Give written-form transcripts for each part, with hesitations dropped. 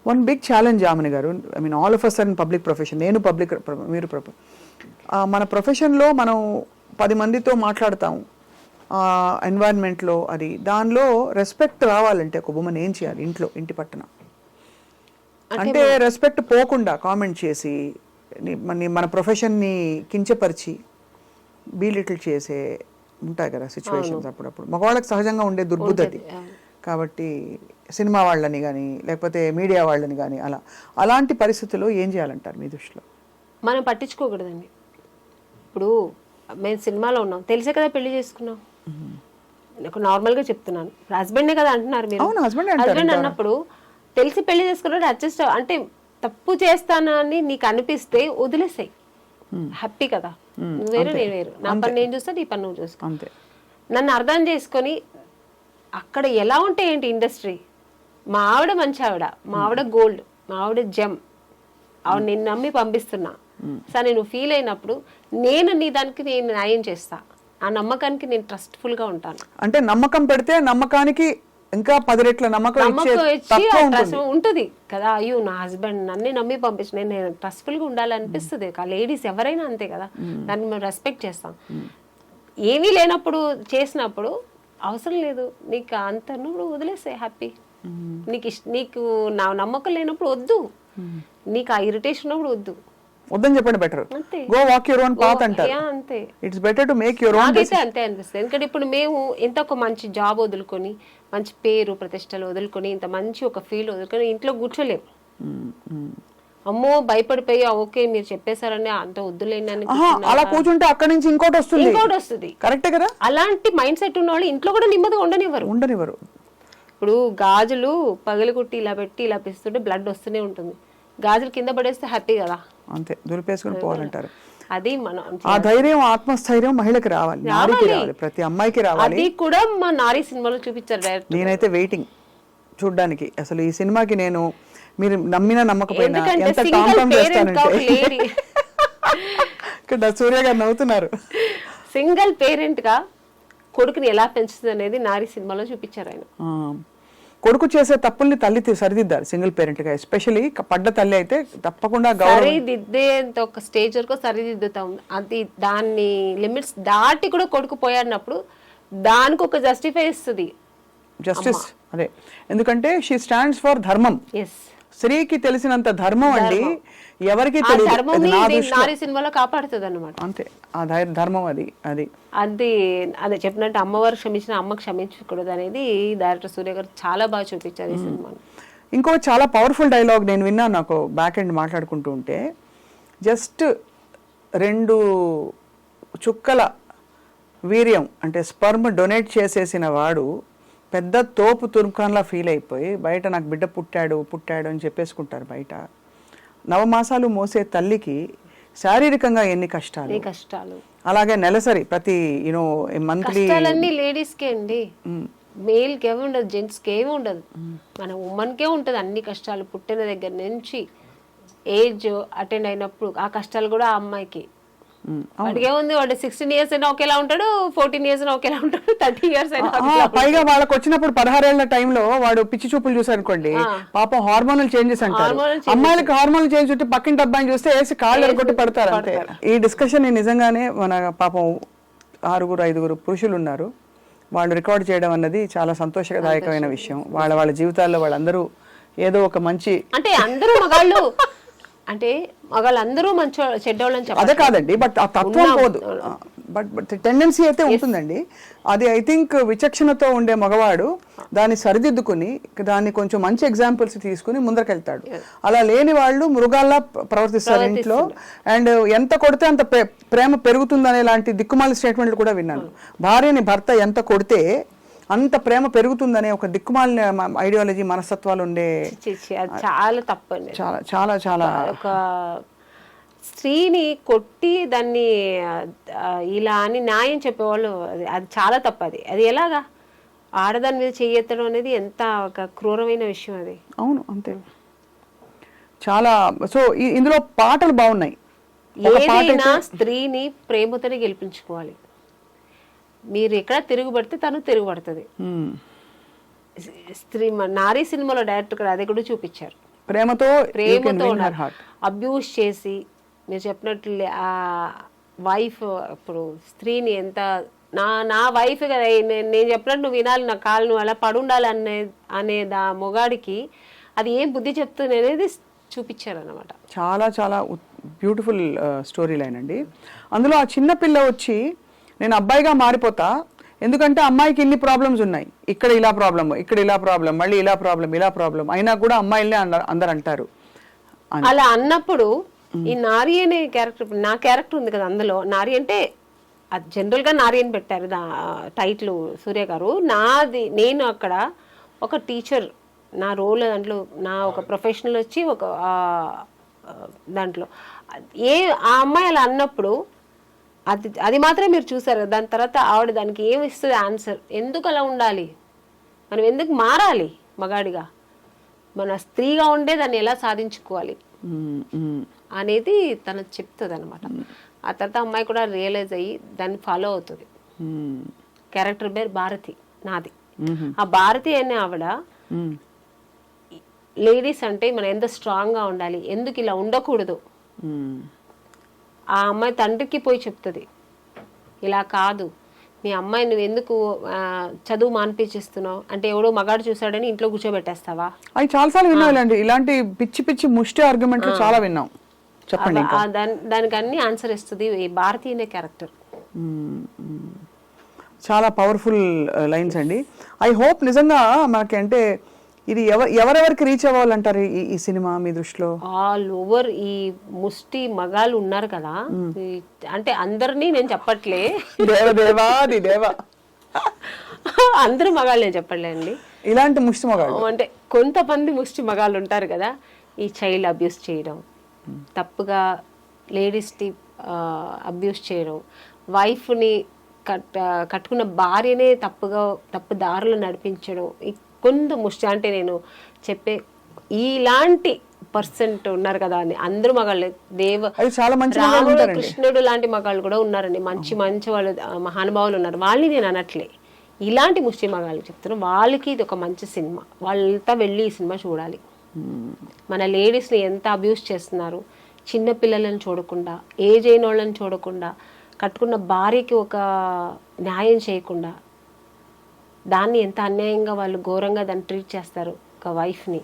One big challenge ఆమెని గారు, I mean all of us and public profession, నేను public, మీరు మన ప్రొఫెషన్లో మనం 10 మందితో మాట్లాడతాం ఎన్వైరన్మెంట్లో, అది దానిలో రెస్పెక్ట్ రావాలంటే ఒక ఉమెన్ ఏం చేయాలి ఇంట్లో, ఇంటి పట్టున? అంటే రెస్పెక్ట్ పోకుండా కామెంట్ చేసి మన ప్రొఫెషన్ని కించపరిచి బీలిటిల్ చేసే ఉంటాయి కదా సిచ్యువేషన్స్ అప్పుడప్పుడు, మగవాళ్ళకి సహజంగా ఉండే దుర్బుద్ధి. కాబట్టి సినిమా వాళ్ళని కానీ లేకపోతే మీడియా వాళ్ళని కానీ అలాంటి పరిస్థితుల్లో ఏం చేయాలంటారు మీ దృష్టిలో? మనం పట్టించుకోకూడదండి. ఇప్పుడు మేము సినిమాలో ఉన్నాం, తెలిసే కదా పెళ్లి చేసుకున్నాం. నాకు నార్మల్గా చెప్తున్నాను, హస్బెండే కదా అంటున్నారు మీరు. హస్బెండ్ అన్నప్పుడు తెలిసి పెళ్లి చేసుకున్నాడు, అడ్జస్ట్ అంటే తప్పు చేస్తానని నీకు అనిపిస్తే వదిలేసాయి, హ్యాపీ కదా. నువ్వు వేరు నేను వేరు, నా పని నేను చూస్తా, నీ పని నువ్వు చూసుకో. అంతే. నన్ను అర్థం చేసుకొని అక్కడ ఎలా ఉంటే ఏంటి ఇండస్ట్రీ, మా ఆవిడ మంచి ఆవిడ, మా ఆవిడ గోల్డ్, మా ఆవిడ జెమ్, ఆవిడ నిన్ను నమ్మి పంపిస్తున్నా, సరే నువ్వు ఫీల్ అయినప్పుడు నేను నీ దానికి నేను న్యాయం చేస్తా, ఆ నమ్మకానికి నేను ట్రస్ట్ఫుల్ గా ఉంటాను. అంటే నమ్మకం పెడితే నమ్మకానికి ఇంకా 10 రెట్ల నమ్మకం ఉంటుంది కదా. అయ్యో నా హస్బెండ్ నన్ను నమ్మి పంపించిన, నేను ట్రస్ట్ఫుల్ గా ఉండాలనిపిస్తుంది. లేడీస్ ఎవరైనా అంతే కదా, దాన్ని మేము రెస్పెక్ట్ చేస్తాం. ఏమీ లేనప్పుడు చేసినప్పుడు అవసరం లేదు, నీకు అంత నువ్వు వదిలేసే హ్యాపీ. నీకు నా నమ్మకం లేనప్పుడు వద్దు, నీకు ఆ ఇరిటేషన్ ఉన్నప్పుడు వద్దని చెప్పండి, better go walk your own path అంటారు. అంతే, it's better to make your own decision. అంతే అనిపిస్తుంది. ఎందుకంటే ఇప్పుడు మేము ఇంత ఒక మంచి జాబ్ వదులుకొని, మంచి పేరు ప్రతిష్టలు వదులుకొని, ఇంత మంచి ఒక ఫీల్ వదులుకొని ఇంట్లో కూర్చోలేము. అమ్మో భయపడిపోయి ఓకే మీరు చెప్పేశారని అంత వద్దులేని అలా కూర్చుంటే అక్కడి నుంచి ఇంకోటి వస్తుంది. కరెక్టే కదా. అలాంటి మైండ్ సెట్ ఉన్న వాళ్ళు ఇంట్లో కూడా నెమ్మదిగా ఉండనివ్వరు. ఇప్పుడు గాజులు పగలగొట్టి ఇలా పెట్టి ఇలా పిస్తుంటే బ్లడ్ వస్తూనే ఉంటుంది, గాజులు కింద పడేస్తే హ్యాపీ కదా. అంతే, దులిపేసుకుని పోవాలంటారు. అది మనం ఆ ధైర్యం, ఆత్మస్థైర్యం మహిళకి రావాలి, ప్రతి అమ్మాయికి రావాలి. అది కూడా మా నారీ సినిమాలో చూపించారు డైరెక్ట్. నేనైతే వెయిటింగ్ చూడ్డానికి. అసలు ఈ సినిమాకి నేను, మీరు నమ్మినా నమ్మకపోయినా ఎంత కాంప్రమైజ్ చేస్తానంటే ఇక్కడ సూర్య గారు నవ్వుతున్నారు. సింగిల్ పేరెంట్ గా కొడుకుని ఎలా పెంచుతుంది అనేది నారీ సినిమాలో చూపించారు ఆయన. కొడుకు చేసే తప్పుల్ని తల్లి సరిదిద్దారు సింగిల్ పేరెంట్ గా, ఎస్పెషల్లీ పడ్డ తల్లి అయితే తప్పకుండా సరిదిద్దేంత ఒక స్టేజ్ వరకు సరిదిద్దుతాం. అది దాన్ని లిమిట్స్ దాటి కూడా కొడుకు పోయాడినప్పుడు దానికి ఒక జస్టిఫై ఇస్తుంది జస్టిస్. అదే, ఎందుకంటే షీ స్టాండ్స్ ఫర్ ధర్మం. స్త్రీకి తెలిసినంత ధర్మం అండి ఎవరికి నారీ సినిమాలో కాపాడుతుంది అన్నమాట. అంతే, ఆ ధర్మం అది అది అది అదే చెప్పినట్టు అమ్మవారు క్షమించిన అమ్మ క్షమించకూడదు అనేది డైరెక్టర్ సూర్య గారు చాలా బాగా చూపించారు ఈ సినిమాని. ఇంకో చాలా పవర్ఫుల్ డైలాగ్ నేను విన్నాను, నాకు బ్యాక్ ఎండ్ మాట్లాడుకుంటూ ఉంటే, జస్ట్ 2 చుక్కల వీర్యం అంటే స్పర్మ్ డొనేట్ చేసేసిన వాడు పెద్ద తోపు తుర్కాన్లా ఫీల్ అయిపోయి బయట నాకు బిడ్డ పుట్టాడు అని చెప్పేసుకుంటారు బయట. 9 మాసాలు మోసే తల్లికి శారీరకంగా ఎన్ని కష్టాలు, అలాగే నెలసరి ప్రతి మంత్లీ లేడీస్ కే అండి, మేల్ కి ఏమి ఉండదు, జెంట్స్ కి ఏమి ఉండదు, మన ఉమెన్ కే ఉంటది అన్ని కష్టాలు. పుట్టిన దగ్గర నుంచి ఏజ్ అటెండ్ అయినప్పుడు ఆ కష్టాలు కూడా ఆ అమ్మాయికి. వాడికి ఏముంది, వాడు 16 years అయినా ఒకేలా ఉంటాడు, 14 years అయినా ఒకేలా ఉంటాడు, 30 years అయినా. పైగా వాళ్ళకి వచ్చినప్పుడు 16 ఏళ్ల టైంలో వాడు పిచ్చి చూపులు చూసారు అనుకోండి, పాపం హార్మోనల్ చేంజెస్ అంటారు. అమ్మాయిలకి హార్మోనల్ చేంజ్ ఉంటే పక్కింటి అబ్బాయిని చూస్తే వేసి కాళ్ళు ఎరగొట్టి పడతారు అంతే. ఈ డిస్కషన్ నిజంగానే మన పాపం 6-5 పురుషులు ఉన్నారు, వాళ్ళు రికార్డ్ చేయడం అన్నది చాలా సంతోషదాయకమైన విషయం. వాళ్ళ జీవితాల్లో వాళ్ళందరూ ఏదో ఒక మంచి, అంటే అందరూ మగాళ్ళు అంటే మగాళ్ళందరూ మంచి చెడ్డోళ్ళని చెప్పాలి, అదే కాదండి, బట్ ఆ తత్వం పోదు, బట్ టెండెన్సీ అయితే ఉంటుందండి. అది ఐ థింక్ విచక్షణతో ఉండే మగవాడు దాన్ని సరిదిద్దుకుని దాన్ని కొంచెం మంచి ఎగ్జాంపుల్స్ తీసుకుని ముందరకెళ్తాడు. అలా లేని వాళ్ళు మృగాల్లా ప్రవర్తిస్తారు ఇంట్లో. అండ్ ఎంత కొడితే అంత ప్రేమ పెరుగుతుందనే లాంటి దిక్కుమాలి స్టేట్మెంట్లు కూడా విన్నాను. భార్యని భర్త ఎంత కొడితే అంత ప్రేమ పెరుగుతుందనే ఒక దిక్కుమాలిన ఐడియాలజీ, మనస్తత్వాలు ఉండే, చాలా తప్పండి. చాలా చాలా చాలా ఒక స్త్రీని కొట్టి దాన్ని ఇలా అని న్యాయం చెప్పేవాళ్ళు, అది చాలా తప్పది. అది ఎలాగా ఆడదాని మీద చేయెత్తడం అనేది ఎంత ఒక క్రూరమైన విషయం అది. అవును, అంతే. చాలా. సో ఇందులో పాటలు బాగున్నాయి. ఏదైనా స్త్రీని ప్రేమతోనే గెలిపించుకోవాలి. మీరు ఎక్కడ తిరుగుబడితే తను తిరుగుబడుతుంది. స్త్రీ నారీ సినిమాలో డైరెక్టర్ గారు అది కూడా చూపించారు. ప్రేమతో అబ్యూస్ చేసి మీరు చెప్పినట్లు ఆ వైఫ్ ఇప్పుడు స్త్రీని ఎంత నా వైఫ్ కదా నేను చెప్పినట్టు నువ్వు వినాలి, నా కాళ్ళు నువ్వు అలా పడుండాలి అనే మొగాడికి అది ఏం బుద్ధి చెప్తుంది అనేది చూపించారనమాట. చాలా చాలా బ్యూటిఫుల్ స్టోరీ లైన్ అండి. అందులో ఆ చిన్న పిల్ల వచ్చి నేను అబ్బాయిగా మారిపోతా, ఎందుకంటే అమ్మాయికి ఇన్ని ప్రాబ్లమ్స్ ఉన్నాయి, ఇక్కడ ఇలా ప్రాబ్లమ్, ఇక్కడ ఇలా ప్రాబ్లం, మళ్ళీ ఇలా ప్రాబ్లం అయినా కూడా అమ్మాయిలనే అందరు అంటారు. అలా అన్నప్పుడు ఈ నారి అనే క్యారెక్టర్, నా క్యారెక్టర్ ఉంది కదా అందులో, నారి అంటే అది జనరల్గా నారి అని పెట్టారు టైటిల్ సూర్య గారు. నేను అక్కడ ఒక టీచర్, నా రోల్ దాంట్లో నా ఒక ప్రొఫెషనల్ వచ్చి ఒక దాంట్లో ఆ అమ్మాయి అలా అన్నప్పుడు అది మాత్రమే మీరు చూసారు. దాని తర్వాత ఆవిడ దానికి ఏమి ఇస్తుంది ఆన్సర్, ఎందుకు అలా ఉండాలి, మనం ఎందుకు మారాలి మగాడిగా, మన స్త్రీగా ఉండే దాన్ని ఎలా సాధించుకోవాలి అనేది తను చెప్తుంది అనమాట. ఆ తర్వాత అమ్మాయి కూడా రియలైజ్ అయ్యి దాన్ని ఫాలో అవుతుంది. క్యారెక్టర్ పేరు భారతి నాది. ఆ భారతి అనే ఆవిడ లేడీస్ అంటే మనం ఎంత స్ట్రాంగ్గా ఉండాలి, ఎందుకు ఇలా ఉండకూడదు, ఆ అమ్మాయి తండ్రికి పోయి చెప్తుంది, ఇలా కాదు మీ అమ్మాయి నువ్వు ఎందుకు చదువు మానిపించేస్తున్నావు అంటే ఎవడో మగాడు చూసాడని ఇంట్లో కూర్చోబెట్టేస్తావా. అవి చాలాసార్లు విన్నాం ఇలాంటి పిచ్చి పిచ్చి ముష్టి ఆర్గ్యుమెంట్లు చాలా విన్నాం. చెప్పండి. దానికి అన్ని ఆన్సర్ ఇస్తుంది ఈ భారతి అనే క్యారెక్టర్. చాలా పవర్ఫుల్ లైన్స్ అండి. ఐ హోప్ నిజంగా మనకి అంటే ఇది ఎవరెవరికి రీచ్ అవ్వాలంటారు ఈ సినిమా మీ దృష్టిలో? ఆల్ ఓవర్ ఈ ముష్టి మగాళ్ళు ఉన్నారు కదా, అంటే అందరినీ నేను చెప్పట్లే, అందరూ మగాళ్ళు నేను చెప్పట్లేండి, ఇలాంటి ముష్టి మగాళ్ళు అంటే కొంతమంది ముష్టి మగాళ్ళు ఉంటారు కదా, ఈ చైల్డ్ అబ్యూస్ చేయడం, తప్పుగా లేడీస్ని అబ్యూస్ చేయడం, వైఫ్ని కట్టుకున్న భార్యనే తప్పు దారులు నడిపించడం, కొంత ముష్టి అంటే నేను చెప్పే ఇలాంటి పర్సెంట్ ఉన్నారు కదా అని అందరూ మగాళ్ళు, రాముడు కృష్ణుడు లాంటి మగాళ్ళు కూడా ఉన్నారండి, మంచి వాళ్ళు మహానుభావులు ఉన్నారు, వాళ్ళని నేను అనట్లే, ఇలాంటి ముష్టి మగాళ్ళు చెప్తున్నాను. వాళ్ళకి ఇది ఒక మంచి సినిమా, వాళ్ళంతా వెళ్ళి ఈ సినిమా చూడాలి. మన లేడీస్ని ఎంత అబ్యూస్ చేస్తున్నారు, చిన్న పిల్లలను చూడకుండా, ఏజ్ అయిన వాళ్ళని చూడకుండా, కట్టుకున్న భార్యకి ఒక న్యాయం చేయకుండా, దాన్ని ఎంత అన్యాయంగా వాళ్ళు ఘోరంగా దాన్ని ట్రీట్ చేస్తారు. ఒక వైఫ్ని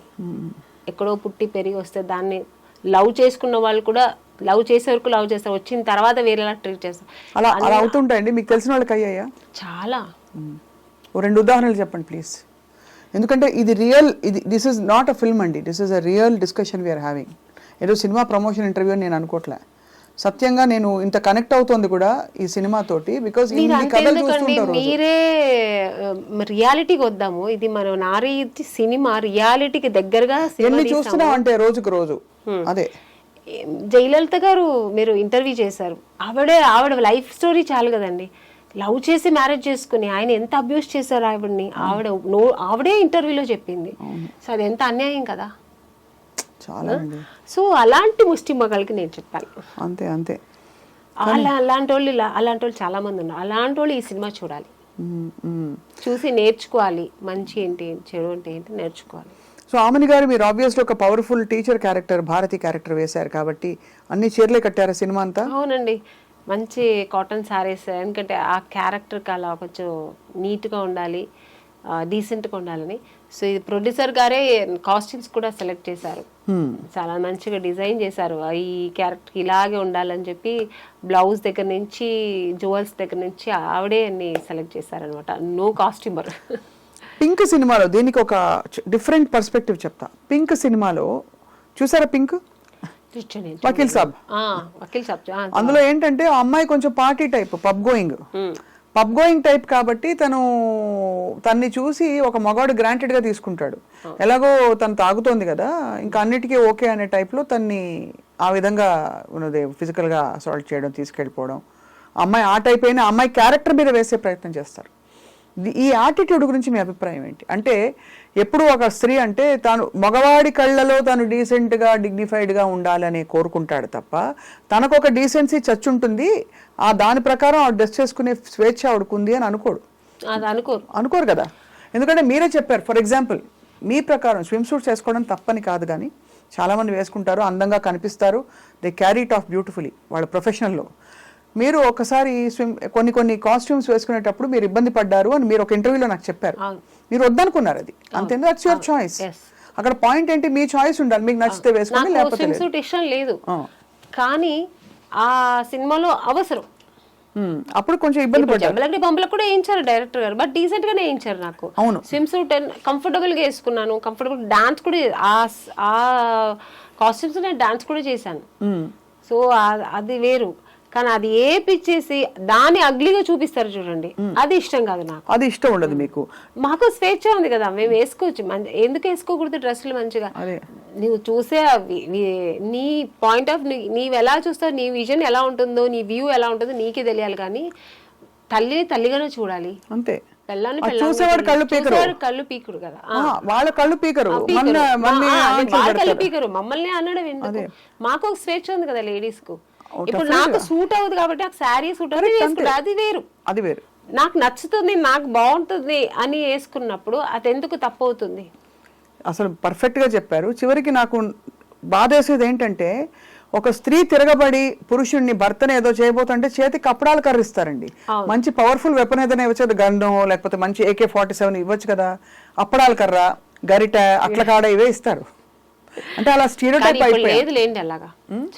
ఎక్కడో పుట్టి పెరిగి వస్తే దాన్ని లవ్ చేసుకున్న వాళ్ళు కూడా లవ్ చేసే వరకు లవ్ చేస్తారు, వచ్చిన తర్వాత వేరేలా ట్రీట్ చేస్తారు. అలా అవుతుంటాయండి. మీకు తెలిసిన వాళ్ళకి అయ్యాయా? చాలా. ఓ 2 ఉదాహరణలు చెప్పండి ప్లీజ్. ఎందుకంటే ఇది this is not a film అండి, this is a real discussion we are having. ఏదో సినిమా ప్రమోషన్ ఇంటర్వ్యూ అని నేను అనుకోవట్లే, సత్యంగా నేను ఇంత కనెక్ట్ అవుతోంది కూడా ఈ సినిమా తోటి, బికాస్ మీరే రియాలిటీకి వద్దాము, ఇది మనం నారీ సినిమా రియాలిటీకి దగ్గరగా ఎన్ని చూస్తున్నాం అంటే రోజుకు రోజు. అదే జయలలిత గారు మీరు ఇంటర్వ్యూ చేశారు, ఆవిడ లైఫ్ స్టోరీ చాలు కదండి, లవ్ చేసి మ్యారేజ్ చేసుకుని ఆయన ఎంత అబ్యూస్ చేశారు ఆవిడని, ఆవిడే ఇంటర్వ్యూలో చెప్పింది. సో అది ఎంత అన్యాయం కదా. సో అలాంటి ముష్టి మగాళ్ళకి నేను చెప్పాను అంతే అంతే. అలాంటి వాళ్ళు చాలా మంది ఉన్నారు. అలాంటి వాళ్ళు ఈ సినిమా చూడాలి, చూసి నేర్చుకోవాలి, మంచి ఏంటి చెడు ఏంటి నేర్చుకోవాలి. సో ఆమెని గారు మీరు ఆబ్వియస్లీ ఒక powerful teacher character, Bharathi character వేశారు కాబట్టి అన్ని చీరలే కట్టారా సినిమా అంతా? అవునండి, మంచి కాటన్ శారీస్, ఎందుకంటే ఆ క్యారెక్టర్కి అలా కొంచెం నీట్గా ఉండాలి, డీసెంట్గా ఉండాలని. సో ఇది ప్రొడ్యూసర్ గారే కాస్ట్యూమ్స్ కూడా సెలెక్ట్ చేశారు, చాలా మంచిగా డిజైన్ చేశారు. ఈ క్యారెక్టర్ ఇలాగే ఉండాలని చెప్పి బ్లౌజ్ దగ్గర నుంచి జ్యువెల్స్ దగ్గర నుంచి ఆవిడే అన్ని సెలెక్ట్ చేశారనమాట. No costumer. పింక్ సినిమాలో దీనికి ఒక డిఫరెంట్ పర్స్పెక్టివ్ చెప్తా. పింక్ సినిమాలో చూసారా, పింక్ వకీల్ సాబ్, అందులో ఏంటంటే ఆ అమ్మాయి కొంచెం party type, pub going type కాబట్టి తన్ని చూసి ఒక మగాడు గ్రాంటెడ్ గా తీసుకుంటాడు. ఎలాగో తను తాగుతోంది కదా, ఇంకా అన్నిటికీ ఓకే అనే టైప్ లో తన్ని ఆ విధంగా ఉన్నది ఫిజికల్ గా అసాల్ట్ చేయడం, తీసుకెళ్ళిపోవడం. అమ్మాయి ఆ టైప్ అయినా అమ్మాయి క్యారెక్టర్ మీద వేసే ప్రయత్నం చేస్తారు. ఈ యాటిట్యూడ్ గురించి మీ అభిప్రాయం ఏంటి? అంటే ఎప్పుడు ఒక స్త్రీ అంటే తాను మగవాడి కళ్ళలో తను డీసెంట్గా డిగ్నిఫైడ్గా ఉండాలని కోరుకుంటాడు తప్ప తనకు ఒక డీసెన్సీ చచ్చుంటుంది, ఆ దాని ప్రకారం ఆవిడ డ్రెస్ చేసుకునే స్వేచ్ఛ ఆవిడకుంది అని అనుకోరు కదా. ఎందుకంటే మీరే చెప్పారు, ఫర్ ఎగ్జాంపుల్ మీ ప్రకారం స్విమ్ సూట్స్ వేసుకోవడం తప్పని కాదు, కానీ చాలామంది వేసుకుంటారు, అందంగా కనిపిస్తారు, they carry it of beautifully వాళ్ళ ప్రొఫెషనల్లో. మీరు ఒకసారి కొన్ని కాస్ట్యూమ్స్ వేసుకునేటప్పుడు మీరు ఇబ్బంది పడ్డారు అని మీరు ఒక ఇంటర్వ్యూలో నాకు చెప్పారు. మీరు వద్దనుకున్నారు, అది అంతే, దట్స్ యువర్ చాయిస్. అక్కడ పాయింట్ ఏంటి, మీ చాయిస్ ఉండాలి, మీకు నచ్చితే వేసుకోండి, లేకపోతే స్విమ్ ఇష్టం లేదు, కానీ ఆ సినిమాలో అవసరం. అప్పుడు కొంచెం ఇబ్బంది పడ్డారు. జంబలకి పంపలకు కూడా వేయించారు డైరెక్టర్ గారు, బట్ డీసెంట్ గానే వేయించారు. నాకు స్విమ్ సూట్ కంఫర్టబుల్ గా వేసుకున్నాను, కంఫర్టబుల్ డాన్స్ కూడా, ఆ కాస్ట్యూమ్స్ నేను డాన్స్ కూడా చేశాను. సో అది వేరు, కానీ అది ఏపిచ్చేసి దాన్ని అగ్లీగా చూపిస్తారు చూడండి, అది ఇష్టం కాదు నాకు. అది ఇష్టం ఉండదు మీకు. మాకు స్వేచ్ఛ ఉంది కదా, మేము వేసుకోవచ్చు, ఎందుకు వేసుకోకూడదు డ్రెస్సులు మంచిగా? నువ్వు చూసే నీ పాయింట్ ఆఫ్ నీవు ఎలా చూస్తావు, నీ విజన్ ఎలా ఉంటుందో, నీ వ్యూ ఎలా ఉంటుందో నీకే తెలియాలి, కానీ తల్లిని తల్లిగానే చూడాలి అంతే. చూసేవాడు కళ్ళు పీకుడు కదా, వాళ్ళ కళ్ళు పీకరు, కళ్ళు పీకరు, మమ్మల్ని అనడం ఎందుకు? మాకు ఒక స్వేచ్ఛ ఉంది కదా లేడీస్ కు. ఇప్పుడు నాకు సూట్ అవుతుంది కాబట్టి నాకు శారీ సూట్ అవుతుంది, అది వేరు, అది వేరు. నాకు నచ్చుతుంది, నాకు బాగుంటుంది అని వేసుకున్నప్పుడు అది ఎందుకు తప్పు అవుతుంది? అసలు పర్ఫెక్ట్ గా చెప్పారు. చివరికి నాకు బాధేసేది ఏంటంటే, ఒక స్త్రీ తిరగబడి పురుషుడిని, భర్తను ఏదో చేయబోతుంటే చేతికి కప్పడాలు కర్రిస్తారండి. మంచి పవర్ఫుల్ వెపన్ ఏదైనా ఇవ్వచ్చు, గన్ను లేకపోతే మంచి AK-47 ఇవ్వచ్చు కదా, అప్పడాల కర్ర, గరిట, అట్ల కాడ ఇవే ఇస్తారు. అంటే అలా స్టీరియోటైప్ లేదు లేండి, అలాగా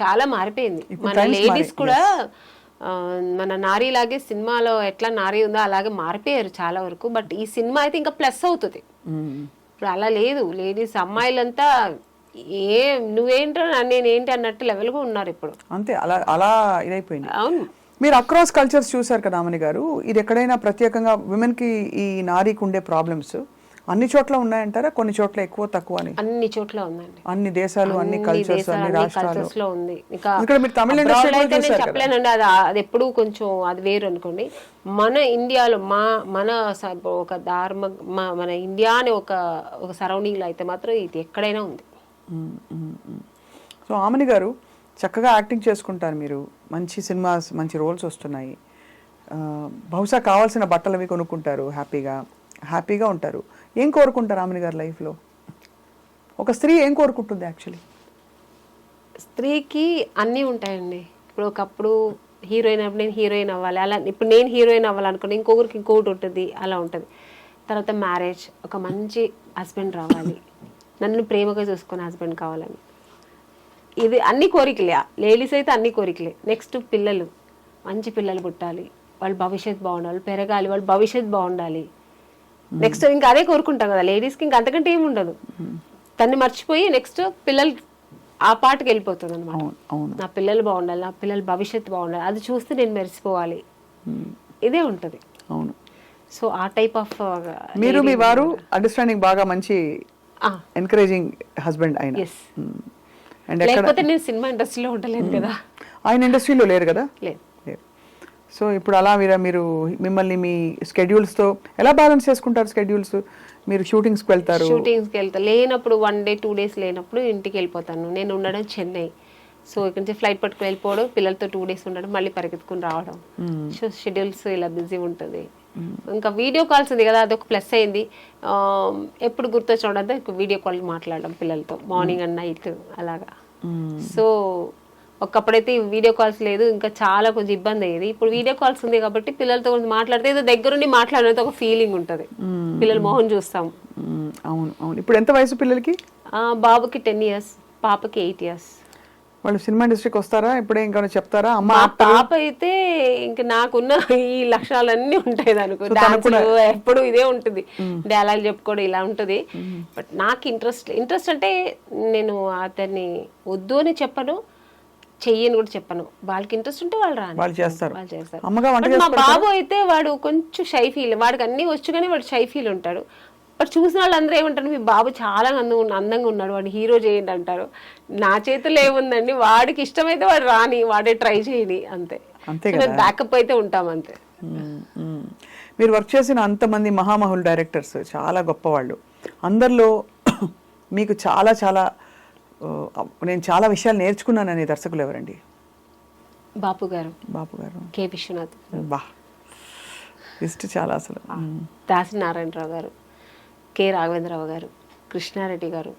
చాలా మారిపోయింది. మన లేడీస్ కూడా మన నారీ లాగే సినిమాలో ఎట్లా నారీ ఉందో అలాగే మారిపోయారు చాలా వరకు. బట్ ఈ సినిమా అయితే ఇంకా ప్లస్ అవుతుంది. ఇప్పుడు అలా లేదు, లేడీస్ అమ్మాయిలంతా నువ్వేంటో నేనేంటి అన్నట్టు లెవెల్ గా ఉన్నారు ఇప్పుడు, అంతే. అలా అలా ఇదైపోయింది. అవును, మీరు అక్రాస్ కల్చర్స్ చూసారు కదా ఆమని గారు, ఇది ఎక్కడైనా ప్రత్యేకంగా విమెన్ కి ఈ నారీకి ఉండే ప్రాబ్లమ్స్ అన్ని చోట్ల ఉన్నాయంటారా? కొన్ని చోట్ల ఎక్కువ తక్కువ అని? అన్ని చోట్ల ఉందండి, అన్ని దేశాలు, అన్ని కల్చర్స్, అన్ని రాష్ట్రాల్లో ఉంది. ఇక్కడ మీరు తమిళ ఇండస్ట్రీ చెప్పలేనండి, అది ఎప్పుడు కొంచెం అది వేరు అనుకోండి. మన ఇండియాలో మన ఒక మన ఇండియా అనే ఒక సరౌండింగ్ లో అయితే మాత్రం ఇది ఎక్కడైనా ఉంది. సో ఆమని గారు చక్కగా యాక్టింగ్ చేసుకుంటారు మీరు, మంచి సినిమాస్, మంచి రోల్స్ వస్తున్నాయి, బహుశా కావాల్సిన బట్టలు అవి కొనుక్కుంటారు, హ్యాపీగా ఉంటారు. ఏం కోరుకుంటారు ఆమని గారు లైఫ్లో? ఒక స్త్రీ ఏం కోరుకుంటుంది యాక్చువల్లీ? స్త్రీకి అన్నీ ఉంటాయండి. ఇప్పుడు ఒకప్పుడు హీరోయిన్ అప్పుడు నేను హీరోయిన్ అవ్వాలి, అలా ఇప్పుడు నేను హీరోయిన్ అవ్వాలనుకుని ఇంకొకరికి ఇంకొకటి ఉంటుంది, అలా ఉంటుంది. తర్వాత మ్యారేజ్, ఒక మంచి హస్బెండ్ రావాలి, నన్ను ప్రేమగా చూసుకునే హస్బెండ్ కావాలని, ఇది అన్ని కోరికలే. లేడీస్ అయితే అన్ని కోరికలే. నెక్స్ట్ పిల్లలు, మంచి పిల్లలు పుట్టాలి, వాళ్ళ భవిష్యత్తు బాగుండాలి, పెరగాలి, వాళ్ళ భవిష్యత్తు బాగుండాలి. నెక్స్ట్ ఇంకా అదే కోరుకుంటాం కదా లేడీస్కి, ఇంకా అంతకంటే ఏమి ఉండదు. తన్ని మర్చిపోయి నెక్స్ట్ పిల్లలు ఆ పాటకి వెళ్ళిపోతుంది అనమాట. నా పిల్లలు బాగుండాలి, నా పిల్లల భవిష్యత్తు బాగుండాలి, అది చూస్తే నేను మెరిసిపోవాలి, ఇదే ఉంటుంది. అవును. సో ఆ టైప్ ఆఫ్ మీరు మీ వారు అండర్స్టాండింగ్ బాగా మంచి ఎంకరేజింగ్ హస్బెండ్ ఆయన. లేకపోతే నేను సినిమా ఇండస్ట్రీలో ఉండలేను కదా. ఆయన ఇండస్ట్రీలో లేరు కదా? లేదు. సో ఇప్పుడు అలా మీరు మిమ్మల్ని మీ స్కెడ్యూల్స్తో ఎలా బ్యాలెన్స్ చేసుకుంటారు? స్కెడ్యూల్స్ మీరు షూటింగ్స్కి వెళ్తారు? షూటింగ్స్కి వెళ్తాను, లేనప్పుడు 1 day 2 days లేనప్పుడు ఇంటికి వెళ్ళిపోతాను. నేను ఉండడం చెన్నై, సో ఇక్కడ నుంచి ఫ్లైట్ పట్టుకుని వెళ్ళిపోవడం, పిల్లలతో 2 days ఉండడం, మళ్ళీ పరిగెత్తుకుని రావడం. సో షెడ్యూల్స్ ఇలా బిజీ ఉంటుంది. ఇంకా వీడియో కాల్స్ ఉంది కదా, అదొక ప్లస్ అయింది. ఎప్పుడు గుర్తొచ్చినప్పుడంతా వీడియో కాల్ మాట్లాడడం పిల్లలతో, మార్నింగ్ అండ్ నైట్ అలాగా. సో ఒకప్పుడైతే వీడియో కాల్స్ లేదు, ఇంకా చాలా కొంచెం ఇబ్బంది అయ్యేది. ఇప్పుడు వీడియో కాల్స్ ఉంది కాబట్టి పిల్లలతో కొంచెం మాట్లాడితే ఏదో దగ్గరుండి మాట్లాడినంత ఒక ఫీలింగ్ ఉంటుంది, పిల్లల మొహం చూస్తాం. అవును అవును. ఇప్పుడు ఎంత వయసు పిల్లలకి? బాబుకి 10 years, పాపకి 8 years. వాళ్ళు సినిమా ఇండస్ట్రీకి వస్తారా? ఇప్పుడే ఇంకా చెప్తారా? అమ్మ పాప అయితే ఇంకా నాకున్న ఈ లక్షణాలన్నీ ఉంటాయి అనుకో, ఎప్పుడు ఇదే ఉంటుంది, డైలాగ్ చెప్పుకోవడం ఇలా ఉంటుంది. బట్ నాకు ఇంట్రెస్ట్ అంటే నేను అతన్ని వద్దు అని చెప్పను, చెయ్యని కూడా చెప్పను. వాళ్ళకి ఇంట్రెస్ట్ ఉంటే వాళ్ళు రాని వాళ్ళు చేస్తారు. మా బాబు అయితే వాడు కొంచెం షై ఫీల్, వాడికి అన్ని వచ్చు కానీ వాడు షై ఫీల్ ఉంటాడు. బట్ చూసిన వాళ్ళు అందరూ ఏమంటారు, మీ బాబు చాలా అందంగా ఉన్నాడు, వాడు హీరో చేయండి అంటారు. నా చేతుల్లో ఏముందండి, వాడికి ఇష్టమైతే వాడు రాని, వాడే ట్రై చేయని, అంతే. బ్యాకప్ అయితే ఉంటాం అంతే. మీరు వర్క్ చేసిన అంతమంది మహామహుల్ డైరెక్టర్స్ చాలా గొప్పవాళ్ళు, అందరిలో మీకు చాలా నేను చాలా విషయాలు నేర్చుకున్నాననే దర్శకులు ఎవరండి? బాపు గారు, కె విశ్వనాథ్, లిస్ట్ చాలా అసలు. దాసి నారాయణరావు గారు, కె రాఘవేంద్రరావు గారు, కృష్ణారెడ్డి గారు,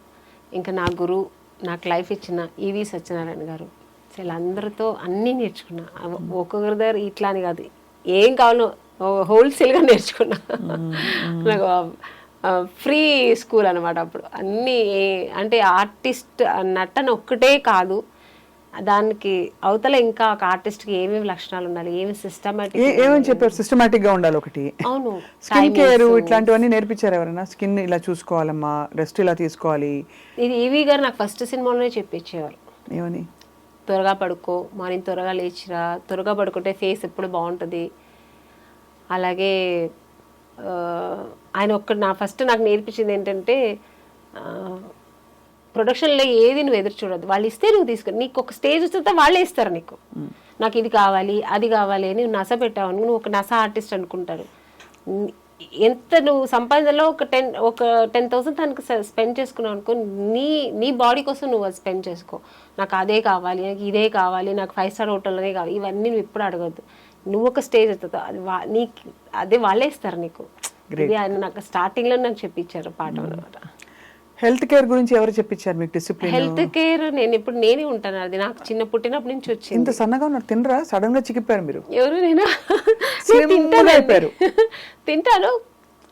ఇంకా నా గురు నాకు లైఫ్ ఇచ్చిన ఈవి సత్యనారాయణ గారు, అసలు అందరితో అన్నీ నేర్చుకున్నా. ఒక్కొక్కరి దగ్గర ఇట్లా అని కాదు, ఏం కావాలో హోల్సేల్గా నేర్చుకున్నా. నాకు ఫ్రీ స్కూల్ అనమాట అప్పుడు. అన్నీ అంటే ఆర్టిస్ట్ నటన ఒక్కటే కాదు, దానికి అవతల ఇంకా ఒక ఆర్టిస్ట్కి ఏమేమి లక్షణాలు ఉండాలి, ఏమి సిస్టమేటిక్, ఏమని చెప్పారు? సిస్టమేటిక్ గా ఉండాలి ఒకటి. అవును, స్కిన్ కేర్ ఇట్లాంటివన్నీ నేర్పించారు ఎవరైనా? స్కిన్ ఇలా చూసుకోవాలమ్మా, రెస్ట్ ఇలా తీసుకోవాలి. ఇది ఈవి గారు నాకు ఫస్ట్ సినిమాలోనే చెప్పించేవారు. ఏమని? త్వరగా పడుకో, మార్నింగ్ త్వరగా లేచిరా, త్వరగా పడుకుంటే ఫేస్ ఎప్పుడు బాగుంటుంది. అలాగే ఆయన నా ఫస్ట్ నాకు నేర్పించింది ఏంటంటే, ప్రొడక్షన్లో ఏది నువ్వు ఎదురు చూడద్దు, వాళ్ళు ఇస్తే నువ్వు తీసుకో. నీకు ఒక స్టేజ్ వస్తే వాళ్ళే ఇస్తారు నీకు. నాకు ఇది కావాలి అది కావాలి అని నస పెట్టావు, నువ్వు ఒక నస ఆర్టిస్ట్ అనుకుంటారు. ఎంత నువ్వు సంపాదనలో ఒక 10,000 దానికి స్పెండ్ చేసుకున్నావు అనుకో, నీ బాడీ కోసం నువ్వు అది స్పెండ్ చేసుకో. నాకు అదే కావాలి, నాకు ఇదే కావాలి, నాకు 5 స్టార్ హోటల్లోనే కావాలి, ఇవన్నీ నువ్వు ఎప్పుడు అడగద్దు. నువ్వు ఒక స్టేజ్ అవుతుంది, అది అదే వాళ్ళే ఇస్తారు నీకు. ఇది ఆయన నాకు స్టార్టింగ్లో నాకు చెప్పించారు పాఠం అనమాట. హెల్త్ కేర్ గురించి ఎవరు చెప్పించారు మీకు? డిసిప్లిన్ హెల్త్ కేర్ నేనే ఉంటాను, అది నాకు చిన్న పుట్టినప్పటి నుంచి వచ్చింది. ఇంత సన్నగా ఉన్నారు, తినరా? సడన్ గా చిక్కిపోయారు మీరు. ఎవరు? నేను తింటాను,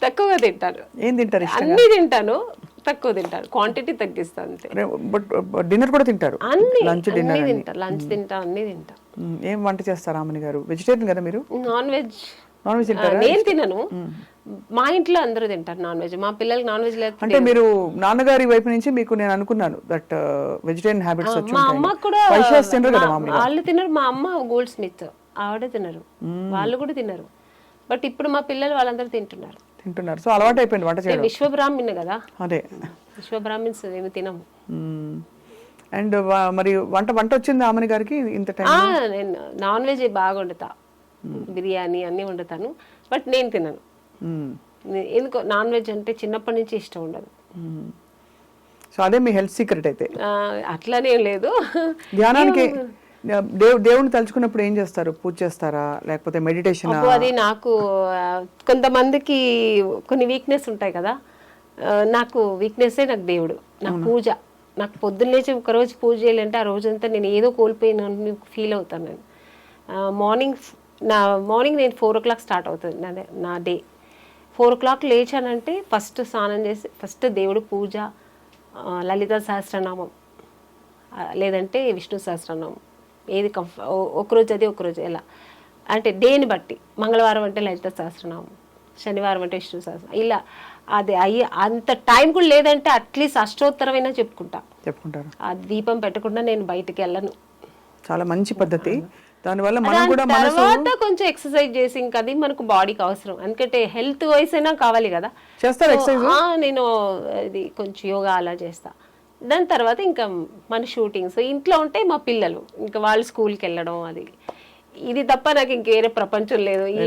తక్కువగా తింటాను. ఏం తింటారు? అన్ని తింటాను, తక్కువ తింటాను, క్వాంటిటీ తగ్గిస్తాను అంతే. బట్ డిన్నర్ కూడా తింటారు? లంచ్ తింటా, అన్ని తింటా. ఏం వంట చేస్తారు రామణి గారు? వెజిటేరియన్ కదా మీరు? నాన్ వెజ్ తింటారా? నేను తినను, మా ఇంట్లో అందరూ తింటారు నాన్ వెజ్. మా పిల్లలకి నాన్ వెజ్ లేదు. అంటే మీరు నాన్నగారి వైపు నుంచి మీకు నేను అనుకున్నాను దట్ వెజిటేరియన్ హ్యాబిట్స్ వచ్చి మా అమ్మ కూడా వాళ్ళు వాళ్ళు తినరు. మా అమ్మ గోల్డ్ స్మిత్, ఆవిడ తినరు, వాళ్ళు కూడా తినరు. బట్ ఇప్పుడు మా పిల్లలు వాళ్ళందరూ తింటున్నారు. సో అలవాటు అయిపోయింది వంట చేయడం. విశ్వబ్రాహ్మణ్ కదా, అదే విశ్వబ్రాహ్మణ్స్ ఏమి తినము. అండ్ మరి వంట వచ్చింది రామణి గారికి ఇంత టైం? నేను నాన్ వెజ్ బాగా వండుతా, బిర్యానీ అన్ని వండుతాను, బట్ నేను తినను. ఎందుకో నాన్ వెజ్ అంటే చిన్నప్పటి నుంచి ఇష్టం ఉండదు. సో అదే మీ హెల్త్ సీక్రెట్ అయితే? అట్లానేం లేదు. ధ్యానానికి దేవుని తలుచుకున్నప్పుడు ఏం చేస్తారు? పూజ చేస్తారా లేకపోతే మెడిటేషన్? అది నాకు కొంతమందికి కొన్ని వీక్నెస్ ఉంటాయి కదా, నాకు వీక్నెస్సే నాకు దేవుడు. నాకు పూజ, నాకు పొద్దున్న లేచి ఒకరోజు పూజ చేయాలంటే ఆ రోజంతా నేను ఏదో కోల్పోయిన ఫీల్ అవుతాను. నేను మార్నింగ్ నేను 4 o'clock స్టార్ట్ అవుతుంది నా డే. 4 o'clock లేచానంటే ఫస్ట్ స్నానం చేసి ఫస్ట్ దేవుడు పూజ, లలిత సహస్రనామం లేదంటే విష్ణు సహస్రనామం, ఏది ఒకరోజు అది ఒకరోజు ఎలా అంటే డేని బట్టి. మంగళవారం అంటే లలిత సహస్రనామం, శనివారం అంటే విష్ణు సహస్రనామం, ఇలా అది అంత టైం కూడా లేదంటే అట్లీస్ట్ అష్టోత్తరమైనా చెప్పుకుంటారు. ఆ దీపం పెట్టకుండా నేను బయటికి వెళ్ళను. చాలా మంచి పద్ధతి. దానివల్ల మనం కూడా తర్వాత కొంచెం ఎక్సర్సైజ్ చేసి, ఇంకా అది మనకు బాడీకి అవసరం, ఎందుకంటే హెల్త్ వైస్ అయినా కావాలి కదా. నేను ఇది కొంచెం యోగా అలా చేస్తా. దాని తర్వాత ఇంకా మన షూటింగ్స్ ఇంట్లో ఉంటే మా పిల్లలు ఇంకా వాళ్ళు స్కూల్కి వెళ్ళడం, అది ఇది తప్ప నాకు ఇంకేరే ప్రపంచం లేదు. ఈ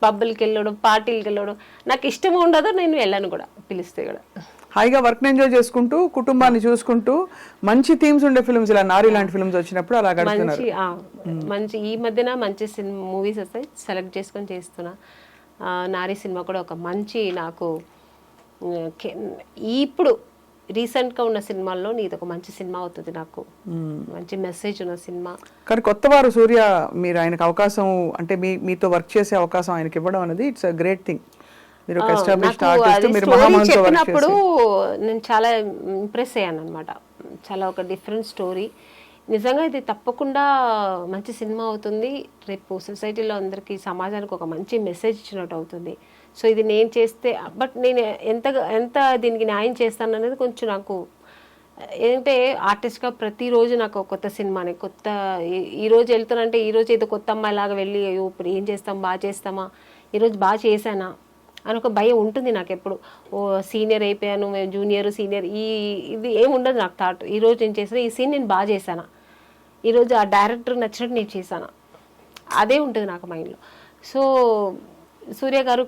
పబ్బులకి వెళ్ళడం, పార్టీలకి వెళ్ళడం నాకు ఇష్టం ఉండదు, నేను వెళ్ళను కూడా, పిలిస్తే కూడా. హాయిగా వర్క్ ఎంజాయ్ చేసుకుంటూ కుటుంబాన్ని చూసుకుంటూ మంచి థీమ్స్ ఉండే ఫిల్మ్స్, ఇలా నారి లాంటి ఫిల్మ్స్ వచ్చినప్పుడు అలా గడుపుతున్నారు. మంచి ఈ మధ్యన మంచి మూవీస్ వస్తాయి, సెలెక్ట్ చేసుకొని చేస్తున్నా. నారి సినిమా కూడా ఒక మంచి నాకు ఇప్పుడు రీసెంట్గా ఉన్న సినిమాల్లో ఇది ఒక మంచి సినిమా అవుతుంది, నాకు మంచి మెసేజ్ ఉన్న సినిమా. కానీ కొత్తవారు సూర్య, మీరు ఆయనకు అవకాశం అంటే మీతో వర్క్ చేసే అవకాశం ఆయనకి ఇవ్వడం అనేది ఇట్స్ అ గ్రేట్ థింగ్. చెప్పినప్పుడు నేను చాలా ఇంప్రెస్ అయ్యాను అనమాట. చాలా ఒక డిఫరెంట్ స్టోరీ. నిజంగా ఇది తప్పకుండా మంచి సినిమా అవుతుంది. రేపు సొసైటీలో అందరికీ, సమాజానికి ఒక మంచి మెసేజ్ ఇచ్చినట్టు అవుతుంది. సో ఇది నేను చేస్తే, బట్ నేను ఎంత దీనికి న్యాయం చేస్తాను అనేది కొంచెం నాకు ఏంటంటే, ఆర్టిస్ట్గా ప్రతిరోజు నాకు కొత్త సినిమాని, కొత్త ఈరోజు వెళ్తానంటే ఈరోజు ఏదో కొత్త అమ్మాయిలాగా వెళ్ళి అయ్యో ఇప్పుడు ఏం చేస్తాం, బాగా చేస్తామా, ఈరోజు బాగా చేశానా అని ఒక భయం ఉంటుంది నాకు ఎప్పుడు. ఓ సీనియర్ అయిపోయాను, జూనియర్ సీనియర్ ఇది ఏమి ఉండదు నాకు థాట్. ఈరోజు నేను చేసిన ఈ సీన్ నేను బాగా చేశానా, ఈరోజు ఆ డైరెక్టర్ నచ్చినట్టు నేను చేశానా, అదే ఉంటుంది నాకు మైండ్లో. సో సూర్య గారు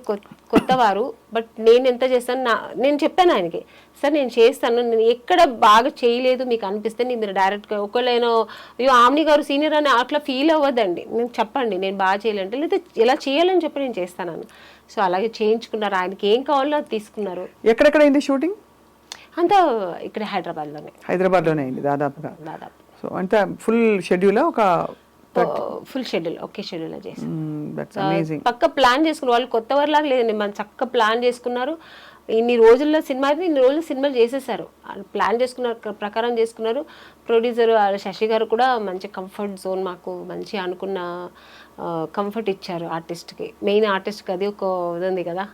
కొత్తవారు, బట్ నేను ఎంత చేస్తాను, నేను చెప్పాను ఆయనకి, సార్ నేను చేస్తాను, నేను ఎక్కడ బాగా చేయలేదు మీకు అనిపిస్తే మీరు డైరెక్ట్గా ఒకళ్ళేనో అయ్యో ఆమ్ని గారు సీనియర్ అని అట్లా ఫీల్ అవ్వద్దండి, నేను చెప్పండి నేను బాగా చేయాలంటే, లేదా ఎలా చేయాలని చెప్పి నేను చేస్తాను. సో అలాగే చేయించుకున్నారు, ఆయనకి ఏం కావాలో అది తీసుకున్నారు. ఎక్కడెక్కడ అయింది షూటింగ్? అంతా ఇక్కడ హైదరాబాద్లోనే అయింది దాదాపుగా. సో అంతా ఫుల్ షెడ్యూల్ ఒక ఫుల్ షెడ్యూల్ ఒకే షెడ్యూల్ చేసి పక్క ప్లాన్ చేసుకున్నారు. వాళ్ళు కొత్త వారిలాగా లేదండి, మనం చక్కగా ప్లాన్ చేసుకున్నారు. ఇన్ని రోజుల్లో సినిమా అయితే ఇన్ని రోజులు సినిమాలు చేసేసారు, ప్లాన్ చేసుకున్నారు, ప్రకారం చేసుకున్నారు. ప్రొడ్యూసర్ శశి గారు కూడా మంచి కంఫర్ట్ జోన్, మాకు మంచి అనుకున్న కంఫర్ట్ ఇచ్చారు ఆర్టిస్ట్కి. మెయిన్ ఆర్టిస్ట్కి అది ఒక ఇది ఉంది కదా,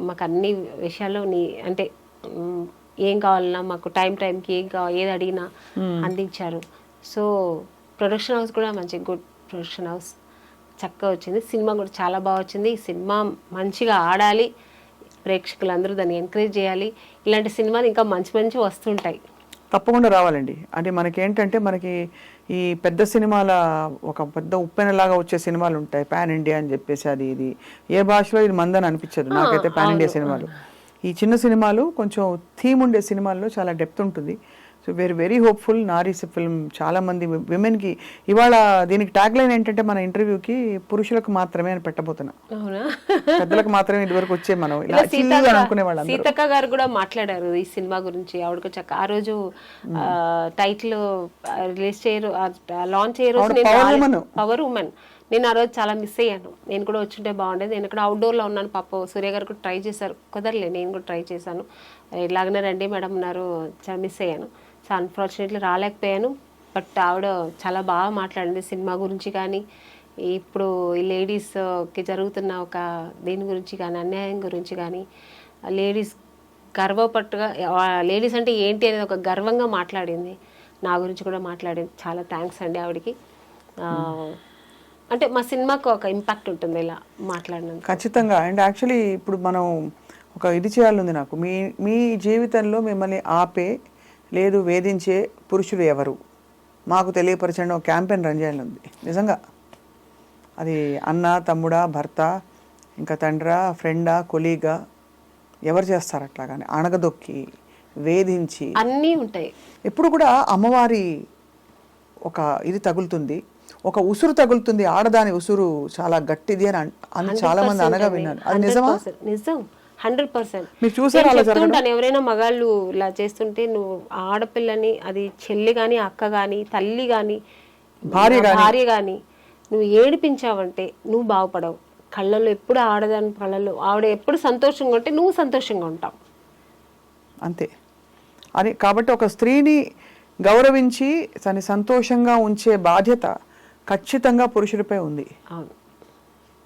మాకు అన్ని విషయాల్లో అంటే ఏం కావాలన్నా మాకు టైంకి ఏది అడిగినా అందించారు. సో ప్రొడక్షన్ హౌస్ కూడా మంచి గుడ్ ప్రొడక్షన్ హౌస్, చక్కగా వచ్చింది. సినిమా కూడా చాలా బాగా వచ్చింది. ఈ సినిమా మంచిగా ఆడాలి, ప్రేక్షకులందరూ దాన్ని ఎంకరేజ్ చేయాలి. ఇలాంటి సినిమాలు ఇంకా మంచి వస్తుంటాయి, తప్పకుండా రావాలండి. అంటే మనకేంటంటే మనకి ఈ పెద్ద సినిమాల ఒక పెద్ద ఉప్పెనలాగా వచ్చే సినిమాలు ఉంటాయి, పాన్ ఇండియా అని చెప్పేసి అది ఇది ఏ భాషలో ఇది మందని అనిపించదు నాకైతే పాన్ ఇండియా సినిమాలు. ఈ చిన్న సినిమాలు కొంచెం థీమ్ ఉండే సినిమాల్లో చాలా డెప్త్ ఉంటుంది. So we are very hopeful. నారీస్ ఫిల్మ్ చాలా మంది విమెన్కి ఇవాళ దీనికి ట్యాగ్ లైన్ ఏంటంటే మన ఇంటర్వ్యూకి పురుషులకు మాత్రమే అని పెట్టబోతున్నా, పెద్దలకు మాత్రమే ఇదివరకు వచ్చే మనం అనుకునే వాళ్ళు. సీతక్క గారు కూడా మాట్లాడారు ఈ సినిమా గురించి. ఆవిడకు చక్క ఆ రోజు టైటిల్ రిలీజ్ చేయరు, లాంచ్ చేయరు, పవర్ ఉమెన్. నేను ఆ రోజు చాలా మిస్ అయ్యాను. నేను కూడా వచ్చుంటే బాగుండేది. నేను ఇక్కడ అవుట్డోర్లో ఉన్నాను. పాప సూర్య గారు కూడా ట్రై చేశారు, కుదరలే. నేను కూడా ట్రై చేశాను, ఇలాగనే రండి మేడం అన్నారు. చాలా మిస్ అయ్యాను. So unfortunately రాలేకపోయాను. బట్ ఆవిడ చాలా బాగా మాట్లాడింది సినిమా గురించి కానీ, ఇప్పుడు ఈ లేడీస్కి జరుగుతున్న ఒక దీని గురించి కానీ, అన్యాయం గురించి కానీ, లేడీస్ గర్వపట్టుగా లేడీస్ అంటే ఏంటి అనేది ఒక గర్వంగా మాట్లాడింది. నా గురించి కూడా మాట్లాడింది. చాలా థ్యాంక్స్ అండి ఆవిడకి. అంటే మా సినిమాకు ఒక ఇంపాక్ట్ ఉంటుంది ఇలా మాట్లాడినందుకు. ఖచ్చితంగా. అండ్ యాక్చువల్లీ ఇప్పుడు మనం ఒక ఇది చేయాలని నాకు, మీ జీవితంలో మిమ్మల్ని ఆపే లేదు వేధించే పురుషులు ఎవరు మాకు తెలియపరచండి ఒక క్యాంపెయిన్ రన్ చేయాలని ఉంది నిజంగా. అది అన్న, తమ్ముడా, భర్త, ఇంకా తండ్రా, ఫ్రెండా, కొలీగా, ఎవరు చేస్తారు అట్లాగానే అణగదొక్కి వేధించి అన్నీ ఉంటాయి. ఎప్పుడు కూడా అమ్మవారి ఒక ఇది తగులుతుంది, ఒక ఉసురు తగులుతుంది. ఆడదాని ఉసురు చాలా గట్టిది అని చాలా మంది అనగా విన్నాను. అది నిజమా? నిజం, 100%. మీరు చూసారా? చెప్తుంటాను ఎవరైనా మగాళ్ళు ఇలా చేస్తుంటే, నువ్వు ఆడపిల్లని, అది చెల్లి కానీ, అక్క కానీ, తల్లి కానీ, భార్య కానీ నువ్వు ఏడిపించావంటే నువ్వు బాగుపడవు. కళ్ళల్లో ఎప్పుడు ఆడదాని కళ్ళల్లో ఆవిడ ఎప్పుడు సంతోషంగా ఉంటే నువ్వు సంతోషంగా ఉంటావు, అంతే. అని కాబట్టి ఒక స్త్రీని గౌరవించి తను సంతోషంగా ఉంచే బాధ్యత ఖచ్చితంగా పురుషుడిపై ఉంది. అవును,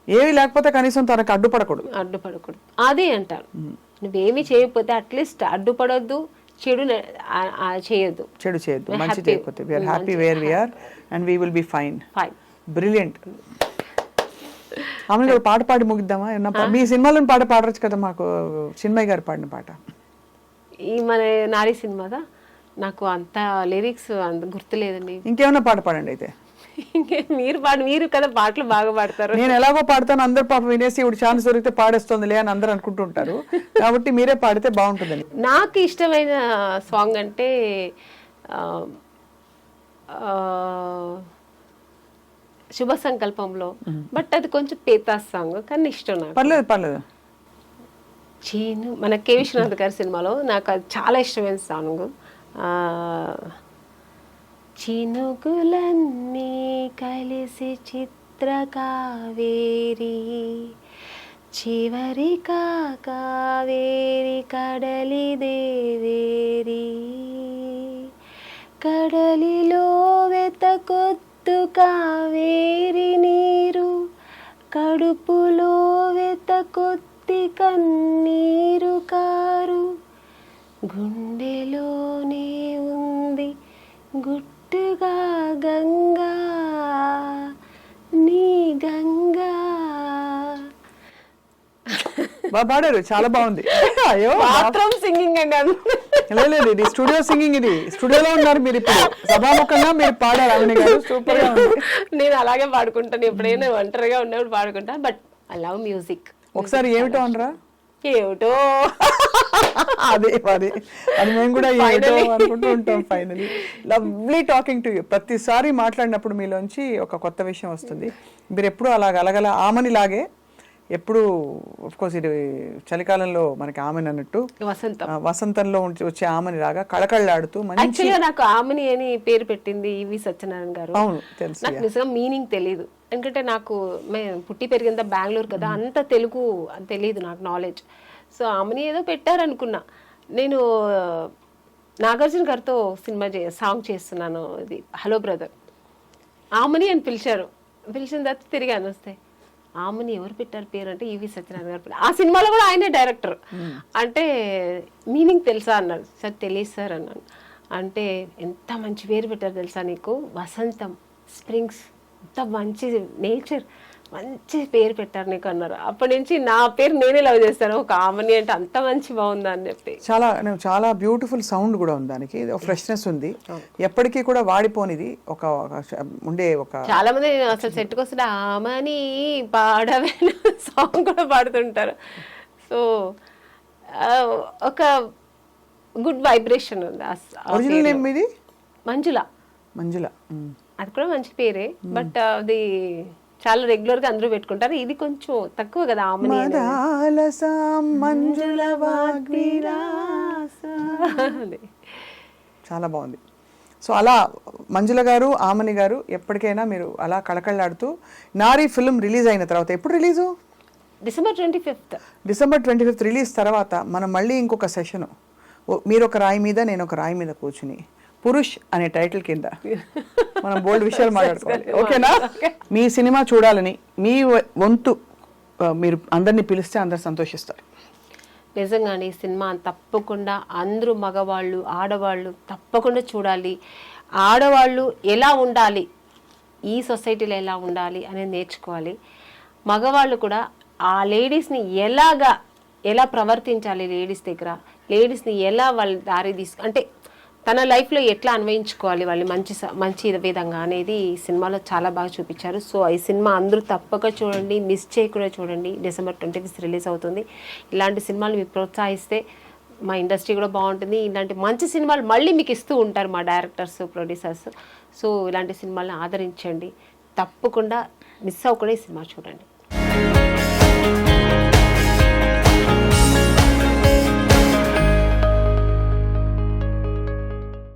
ఏవి లేకపోతే కనీసం తనకు అడ్డుపడకూడదు. అదే అంటారు. నువ్వేమి చేయకపోతే అట్లీస్ట్ అడ్డుపడొద్దు, చెడు చేయొద్దు, మంచి చేయకపోతే. We are happy where we are and we will be fine. Brilliant. ఆమె పాట పాడి ముగిద్దామా? మీ సినిమాలో పాట పాడవచ్చు కదా మాకు, చిన్మయ్య గారు పాడిన పాట. ఈ మన నారీ సినిమాదా నాకు అంత లిరిక్స్ అంత గుర్తులేదండి. ఇంకేమైనా పాట పాడండి అయితే. మీరు కదా పాటలు బాగా పాడతారు. నేను ఎలాగో పాడతాను, అందరు పాప వినేసి ఇప్పుడు ఛాన్స్ దొరికితే పాడేస్తుందిలే అని అందరు అనుకుంటుంటారు. కాబట్టి మీరే పాడితే బాగుంటుందని. నాకు ఇష్టమైన సాంగ్ అంటే శుభ సంకల్పంలో, బట్ అది కొంచెం పేతాస్ సాంగ్ కానీ ఇష్టం నాకు. పర్లేదు. చీను మన కె విశ్వనాథ్ గారి సినిమాలో నాకు అది చాలా ఇష్టమైన సాంగ్. చినుకులన్నీ కలిసి చిత్ర కావేరి, చివరి కావేరి కడలి దేవేరి, కడలిలో వెతకొత్తు కావేరి నీరు, కడుపులో వెతకొత్తి కన్నీరు కారు, గుండెలోనే ఉంది గుట్టుగా గంగా నీ గంగా. బాగా పాడారు, చాలా బాగుంది. అయ్యో బాత్రూమ్ సింగింగ్ అండి. లేదు, ఇది స్టూడియో సింగింగ్. ఇది స్టూడియోలో ఉన్నారు మీరు, ఇప్పుడు సభాముఖంగా మీరు పాడారు. అవని గారు సూపర్ గా ఉంది. నేను అలాగే పాడుకుంటాను, ఎప్పుడైనా ఒంటరిగా ఉన్నప్పుడు పాడుకుంటా. But I love music. ఒకసారి ఏమిటో అనరా? ఏమిటో అదే అది మేము కూడా ఏమిటో అనుకుంటూ ఉంటాం. Finally lovely talking to you. ప్రతిసారి మాట్లాడినప్పుడు మీలోంచి ఒక కొత్త విషయం వస్తుంది. మీరు ఎప్పుడు అలాగ అలగల ఆమని లాగే ఎప్పుడు కోర్స్ ఇది చలికాలంలో మనకి ఆమెని అన్నట్టు వసంతంలో వచ్చే ఆమెని లాగా కళకళలాడుతూ మంచి. యాక్చువల్గా నాకు ఆమెని అని పేరు పెట్టింది ఈవి సత్యనారాయణ గారు. అవును తెలుసు. నాకు నిజంగా మీనింగ్ తెలియదు, ఎందుకంటే నాకు పుట్టి పెరిగిందా బెంగళూరు కదా, అంత తెలుగు తెలియదు నాకు నాలెడ్జ్. సో ఆమెని ఏదో పెట్టారనుకున్నా. నేను నాగార్జున గారితో సినిమా సాంగ్ చేస్తున్నాను, ఇది హలో బ్రదర్. ఆమెని అని పిలిచారు, పిలిచిన తర్వాత తిరిగాను వస్తే ఆమెని ఎవరు పెట్టారు పేరు అంటే ఈవి సత్యనారాయణ గారు పెట్టారు. ఆ సినిమాలో కూడా ఆయనే డైరెక్టర్. అంటే మీనింగ్ తెలుసా అన్నాడు. సార్ తెలియదు సార్ అన్నాను. అంటే ఎంత మంచి పేరు పెట్టారు తెలుసా నీకు, వసంతం, స్ప్రింగ్స్, ఎంత మంచి నేచర్, మంచి పేరు పెట్టారు నీకు అన్నారు. అప్పటి నుంచి నా పేరు నేనే లవ్ చేస్తాను, ఒక ఆమెని అంటే అంత మంచి బాగుందా అని చెప్పి. చాలా బ్యూటిఫుల్ సౌండ్ కూడా ఉంది దానికి, ఫ్రెష్నెస్ ఉంది, ఎప్పటికీ కూడా వాడిపోనిది. ఒక ఉండే ఒక చాలా మంది అసలు సెట్కి వస్తే ఆమెని పాడవే సాంగ్ కూడా పాడుతుంటారు. సో ఒక గుడ్ వైబ్రేషన్ ఉంది. ఒరిజినల్ నేమ్ ఇది మంజుల. మంజుల అది కూడా మంచి పేరే, బట్ అది చాలా రెగ్యులర్ గా అందరూ పెట్టుకుంటారు. ఇది కొంచెం తక్కువ కదా ఆమెని. చాలా బాగుంది. సో అలా మంజుల గారు, ఆమని గారు ఎప్పటికైనా మీరు అలా కళకళలాడుతూ. నారీ ఫిల్మ్ రిలీజ్ అయిన తర్వాత, ఎప్పుడు release? December 25th. December 25th release తర్వాత మనం మళ్ళీ ఇంకొక సెషను, మీరు ఒక రాయి మీద నేను ఒక రాయి మీద కూర్చుని పురుష్ అనే టైటిల్ కింద మనం బోల్డ్ విషయాలు మాట్లాడుకోవాలి. ఓకేనా? మీ సినిమా చూడాలని మీ వంతు మీరు అందరినీ పిలిస్తే అందరు సంతోషిస్తారు. నిజంగానే ఈ సినిమా తప్పకుండా అందరూ మగవాళ్ళు ఆడవాళ్ళు తప్పకుండా చూడాలి. ఆడవాళ్ళు ఎలా ఉండాలి, ఈ సొసైటీలో ఎలా ఉండాలి అనేది నేర్చుకోవాలి. మగవాళ్ళు కూడా ఆ లేడీస్ని ఎలా ప్రవర్తించాలి, లేడీస్ దగ్గర లేడీస్ని ఎలా వాళ్ళ దారి అంటే తన లైఫ్లో ఎట్లా అన్వయించుకోవాలి వాళ్ళు మంచి విధంగా అనేది ఈ సినిమాలో చాలా బాగా చూపించారు. సో ఈ సినిమా అందరూ తప్పక చూడండి, మిస్ చేయకుండా చూడండి. డిసెంబర్ 25th రిలీజ్ అవుతుంది. ఇలాంటి సినిమాలు మీరు ప్రోత్సహిస్తే మా ఇండస్ట్రీ కూడా బాగుంటుంది. ఇలాంటి మంచి సినిమాలు మళ్ళీ మీకు ఇస్తూ ఉంటారు మా డైరెక్టర్స్, ప్రొడ్యూసర్స్. సో ఇలాంటి సినిమాలను ఆదరించండి, తప్పకుండా మిస్ అవ్వకుండా ఈ సినిమా చూడండి.